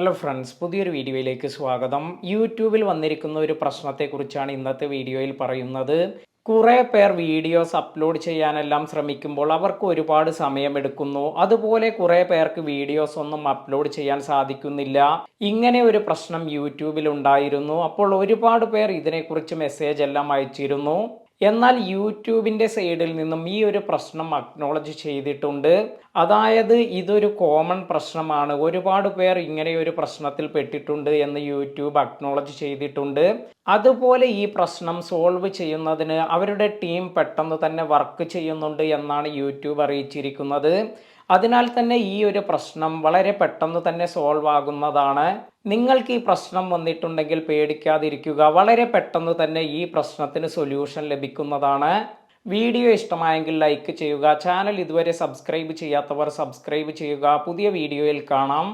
Hello friends, പുതിയൊരു വീഡിയോയിലേക്ക് സ്വാഗതം. യൂട്യൂബിൽ വന്നിരിക്കുന്ന ഒരു പ്രശ്നത്തെക്കുറിച്ചാണ് ഇന്നത്തെ വീഡിയോയിൽ പറയുന്നത്. കുറേ പേർ വീഡിയോസ് അപ്ലോഡ് ചെയ്യാനെല്ലാം ശ്രമിക്കുമ്പോൾ അവർക്ക് ഒരുപാട് സമയമെടുക്കുന്നു. അതുപോലെ കുറേ പേർക്ക് വീഡിയോസ് ഒന്നും അപ്ലോഡ് ചെയ്യാൻ സാധിക്കുന്നില്ല. ഇങ്ങനെ ഒരു പ്രശ്നം യൂട്യൂബിൽ ഉണ്ടായിരുന്നു. അപ്പോൾ ഒരുപാട് പേർ ഇതിനെക്കുറിച്ച് മെസ്സേജ് എല്ലാം അയച്ചിരുന്നു. എന്നാൽ യൂട്യൂബിൻ്റെ സൈഡിൽ നിന്നും ഈ ഒരു പ്രശ്നം അക്നോളജ് ചെയ്തിട്ടുണ്ട്. അതായത് ഇതൊരു കോമൺ പ്രശ്നമാണ്, ഒരുപാട് പേർ ഇങ്ങനെ ഒരു പ്രശ്നത്തിൽ പെട്ടിട്ടുണ്ട് എന്ന് യൂട്യൂബ് അക്നോളജ് ചെയ്തിട്ടുണ്ട്. അതുപോലെ ഈ പ്രശ്നം സോൾവ് ചെയ്യുന്നതിന് അവരുടെ ടീം പെട്ടെന്ന് തന്നെ വർക്ക് ചെയ്യുന്നുണ്ട് എന്നാണ് യൂട്യൂബ് അറിയിച്ചിരിക്കുന്നത്. അതിനാൽ തന്നെ ഈ ഒരു പ്രശ്നം വളരെ പെട്ടെന്ന് തന്നെ സോൾവ് ആകുന്നതാണ്. നിങ്ങൾക്ക് ഈ പ്രശ്നം വന്നിട്ടുണ്ടെങ്കിൽ പേടിക്കാതിരിക്കുക, വളരെ പെട്ടെന്ന് തന്നെ ഈ പ്രശ്നത്തിന് സൊല്യൂഷൻ ലഭിക്കുന്നതാണ്. വീഡിയോ ഇഷ്ടമായെങ്കിൽ ലൈക്ക് ചെയ്യുക, ചാനൽ ഇതുവരെ സബ്സ്ക്രൈബ് ചെയ്യാത്തവർ സബ്സ്ക്രൈബ് ചെയ്യുക. പുതിയ വീഡിയോയിൽ കാണാം.